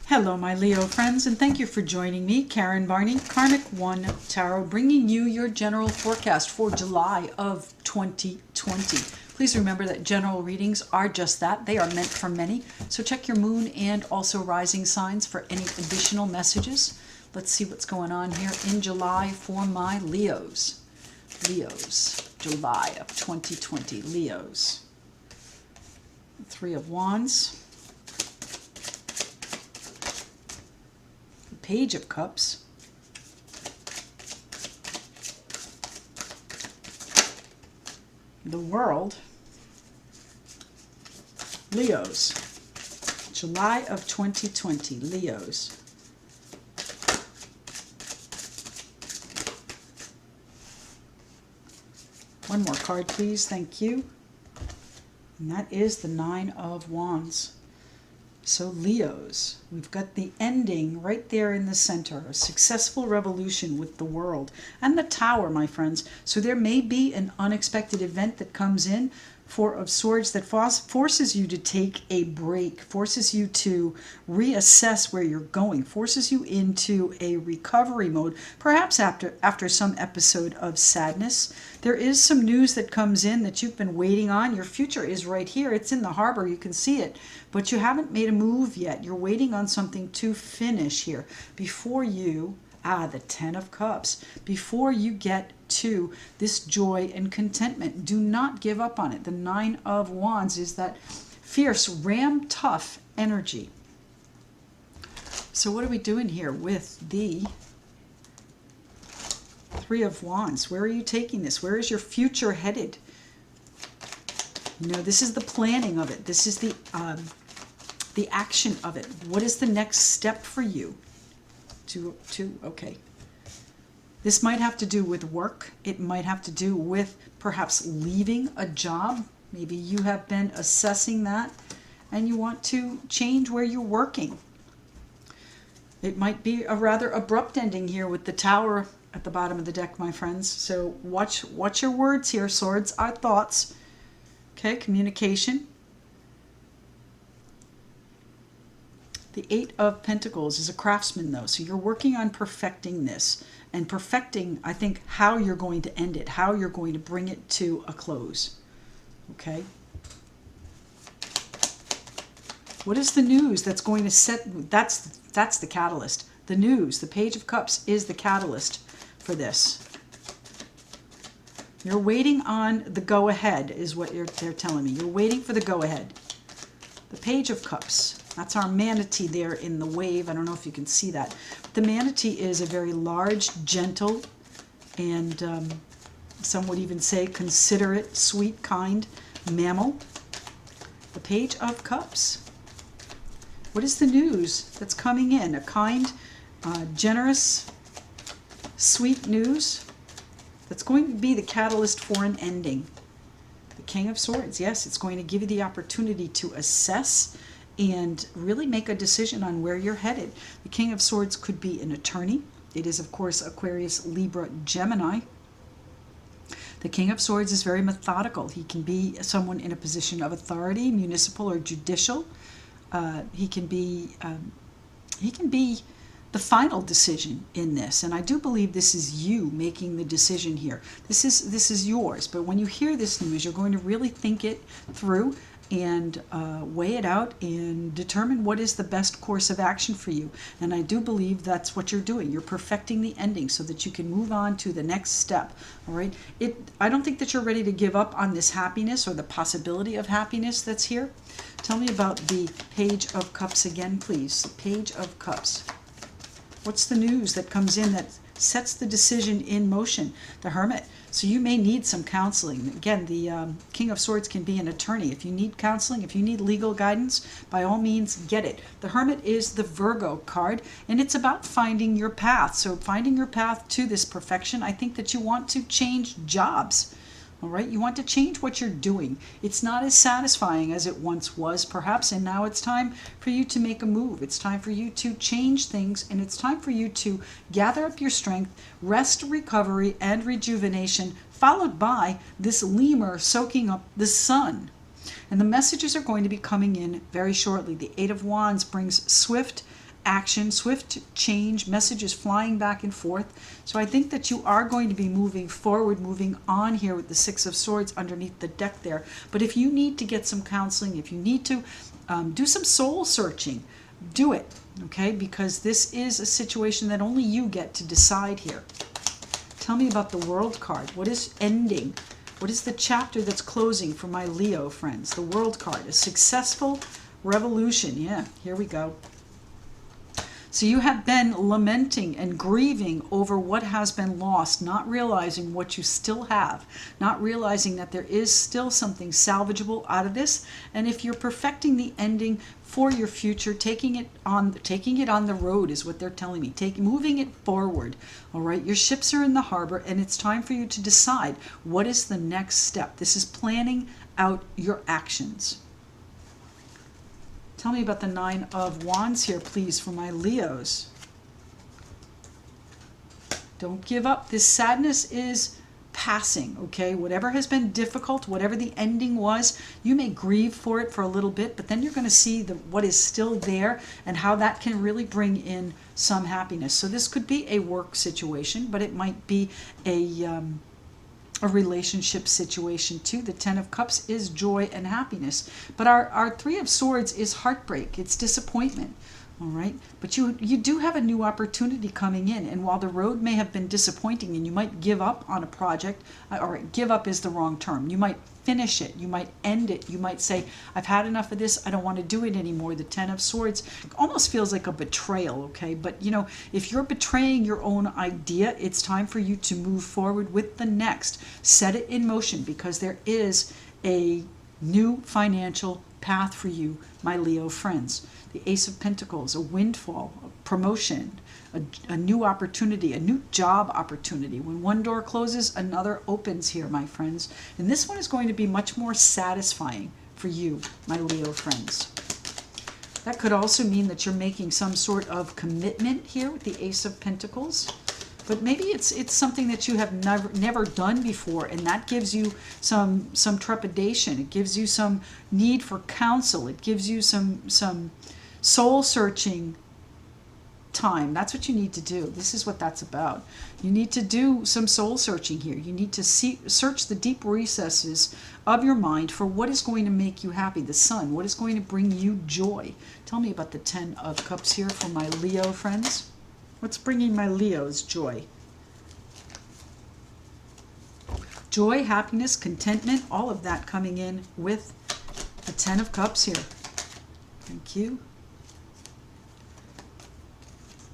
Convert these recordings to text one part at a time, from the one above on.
Hello, my Leo friends, and thank you for joining me, Karen Barney, Karmic One Tarot, bringing you your general forecast for July of 2020. Please remember that general readings are just that. They are meant for many. So check your moon and also rising signs for any additional messages. Let's see what's going on here in July for my Leos. July of 2020, Leos. Three of Wands. Page of Cups, the World, Leos, July of 2020, Leos. One more card, please. Thank you. And that is the Nine of Wands. So Leos, we've got the ending right there in the center, a successful revolution with the World and the Tower, my friends. So there may be an unexpected event that comes in, Four of Swords, that forces you to take a break, forces you to reassess where you're going, forces you into a recovery mode, perhaps after some episode of sadness. There is some news that comes in that you've been waiting on. Your future is right here. It's in the harbor. You can see it. But you haven't made a move yet. You're waiting on something to finish here before you... the Ten of Cups. Before you get to this joy and contentment, do not give up on it. The Nine of Wands is that fierce, ram tough energy. So what are we doing here with the Three of Wands? Where are you taking this? Where is your future headed? You know, this is the planning of it. This is the action of it. What is the next step for you? Okay. This might have to do with work. It might have to do with perhaps leaving a job. Maybe you have been assessing that and you want to change where you're working. It might be a rather abrupt ending here with the Tower at the bottom of the deck, my friends. So watch your words here. Swords are thoughts. Okay, communication. The Eight of Pentacles is a craftsman, though, so you're working on perfecting this and perfecting, I think, how you're going to end it, how you're going to bring it to a close. Okay? What is the news that's going to set... That's the catalyst. The news, the Page of Cups, is the catalyst for this. You're waiting on the go-ahead, is what they're telling me. You're waiting for the go-ahead. The Page of Cups. That's our manatee there in the wave. I don't know if you can see that. The manatee is a very large, gentle, and some would even say considerate, sweet, kind mammal. The Page of Cups. What is the news that's coming in? A kind, generous, sweet news that's going to be the catalyst for an ending. The King of Swords. Yes, it's going to give you the opportunity to assess and really make a decision on where you're headed. The King of Swords could be an attorney. It is, of course, Aquarius, Libra, Gemini. The King of Swords is very methodical. He can be someone in a position of authority, municipal or judicial. He can be the final decision in this, and I do believe this is you making the decision here. This is yours. But when you hear this news, you're going to really think it through and weigh it out and determine what is the best course of action for you. And I do believe that's what you're doing. You're perfecting the ending so that you can move on to the next step. All right. I don't think that you're ready to give up on this happiness or the possibility of happiness that's here. Tell me about the Page of Cups again, please. Page of Cups. What's the news that comes in that sets the decision in motion? The Hermit. So you may need some counseling. Again, the King of Swords can be an attorney. If you need counseling, if you need legal guidance, by all means, get it. The Hermit is the Virgo card, and it's about finding your path. So finding your path to this perfection, I think that you want to change jobs. All right, you want to change what you're doing. It's not as satisfying as it once was, perhaps, and now it's time for you to make a move. It's time for you to change things, and it's time for you to gather up your strength, rest, recovery, and rejuvenation, followed by this lemur soaking up the sun. And the messages are going to be coming in very shortly. The Eight of Wands brings swift action, swift change, messages flying back and forth. So I think that you are going to be moving forward, moving on here with the Six of Swords underneath the deck there. But if you need to get some counseling, if you need to do some soul searching, do it, okay? Because this is a situation that only you get to decide here. Tell me about the World card. What is ending? What is the chapter that's closing for my Leo friends? The World card, a successful revolution. Yeah, here we go. So you have been lamenting and grieving over what has been lost, not realizing what you still have, not realizing that there is still something salvageable out of this. And if you're perfecting the ending for your future, taking it on the road is what they're telling me. Moving it forward. All right, your ships are in the harbor, and it's time for you to decide what is the next step. This is planning out your actions. Tell me about the Nine of Wands here, please, for my Leos. Don't give up. This sadness is passing, okay? Whatever has been difficult, whatever the ending was, you may grieve for it for a little bit, but then you're going to see what is still there and how that can really bring in some happiness. So this could be a work situation, but it might be a relationship situation too. The Ten of Cups is joy and happiness, but our Three of Swords is heartbreak. It's disappointment. All right, but you do have a new opportunity coming in, and while the road may have been disappointing and you might give up on a project, or give up is the wrong term, you might finish it, you might end it, you might say, I've had enough of this, I don't want to do it anymore. The Ten of Swords almost feels like a betrayal, okay? But you know, if you're betraying your own idea, it's time for you to move forward with the next. Set it in motion, because there is a new financial path for you, my Leo friends. The Ace of Pentacles, a windfall, a promotion, a new opportunity, a new job opportunity. When one door closes, another opens here, my friends. And this one is going to be much more satisfying for you, my Leo friends. That could also mean that you're making some sort of commitment here with the Ace of Pentacles. But maybe it's something that you have never done before, and that gives you some trepidation. It gives you some need for counsel. It gives you some soul-searching time. That's what you need to do. This is what that's about. You need to do some soul-searching here. You need to search the deep recesses of your mind for what is going to make you happy. The Sun, what is going to bring you joy? Tell me about the Ten of Cups here for my Leo friends. What's bringing my Leos joy? Joy, happiness, contentment, all of that coming in with the Ten of Cups here. Thank you.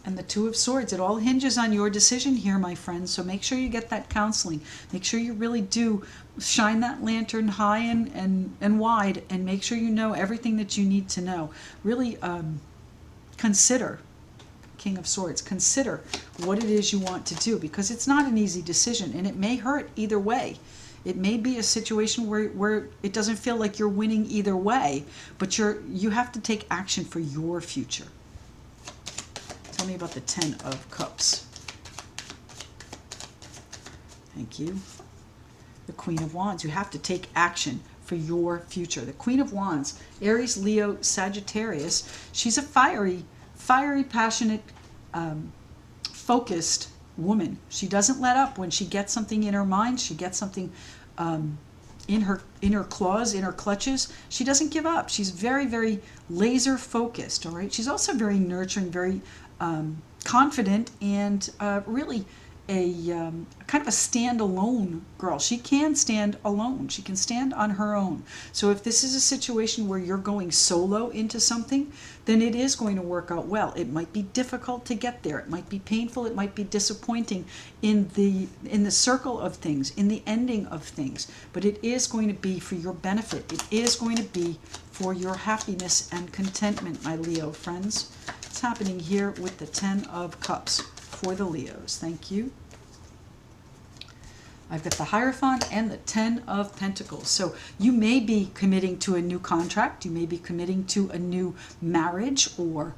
And the Two of Swords. It all hinges on your decision here, my friends. So make sure you get that counseling. Make sure you really do shine that lantern high and wide, and make sure you know everything that you need to know. Really consider, King of Swords, consider what it is you want to do, because it's not an easy decision, and it may hurt either way. It may be a situation where it doesn't feel like you're winning either way, but you have to take action for your future. Tell me about the Ten of Cups. Thank you. The Queen of Wands. You have to take action for your future. The Queen of Wands, Aries, Leo, Sagittarius. She's a fiery, passionate, focused woman. She doesn't let up when she gets something in her mind. She gets something in her claws, in her clutches. She doesn't give up. She's very, very laser focused. All right. She's also very nurturing, very confident, and really a kind of a stand-alone girl. She can stand alone. She can stand on her own. So if this is a situation where you're going solo into something, then it is going to work out well. It might be difficult to get there. It might be painful. It might be disappointing in the circle of things, in the ending of things. But it is going to be for your benefit. It is going to be for your happiness and contentment, my Leo friends. It's happening here with the Ten of Cups for the Leos. Thank you. I've got the Hierophant and the Ten of Pentacles. So you may be committing to a new contract. You may be committing to a new marriage or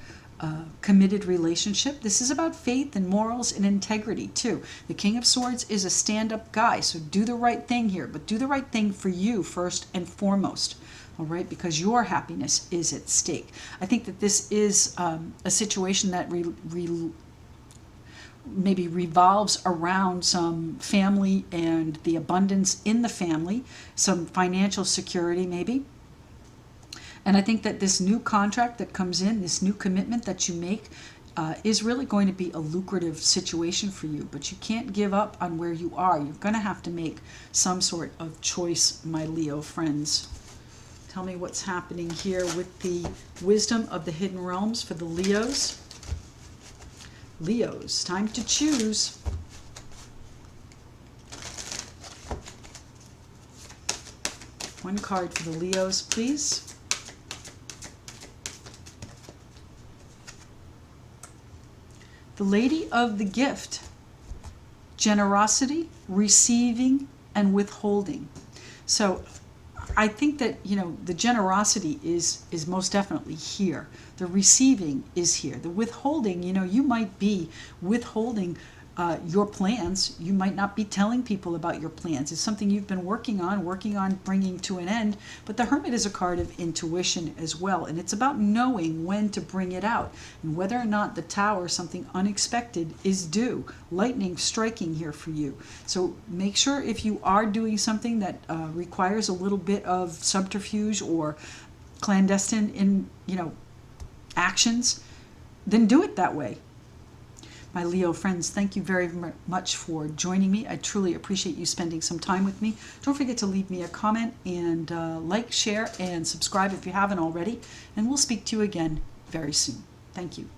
committed relationship. This is about faith and morals and integrity too. The King of Swords is a stand-up guy. So do the right thing here, but do the right thing for you first and foremost. all right, because your happiness is at stake. I think that this is a situation that maybe revolves around some family and the abundance in the family, some financial security maybe. And I think that this new contract that comes in, this new commitment that you make, is really going to be a lucrative situation for you. But you can't give up on where you are. You're going to have to make some sort of choice, my Leo friends. Tell me what's happening here with the wisdom of the hidden realms for the Leos. Leos, time to choose. One card for the Leos, please. The Lady of the Gift. Generosity, receiving, and withholding. So I think that, you know, the generosity is most definitely here. The receiving is here. The withholding, you know, you might be withholding your plans. You might not be telling people about your plans. It's something you've been working on bringing to an end. But the Hermit is a card of intuition as well. And it's about knowing when to bring it out and whether or not the Tower, something unexpected, is due. Lightning striking here for you. So make sure if you are doing something that requires a little bit of subterfuge or clandestine in, you know, actions, then do it that way. My Leo friends, thank you very much for joining me. I truly appreciate you spending some time with me. Don't forget to leave me a comment and like, share, and subscribe if you haven't already. And we'll speak to you again very soon. Thank you.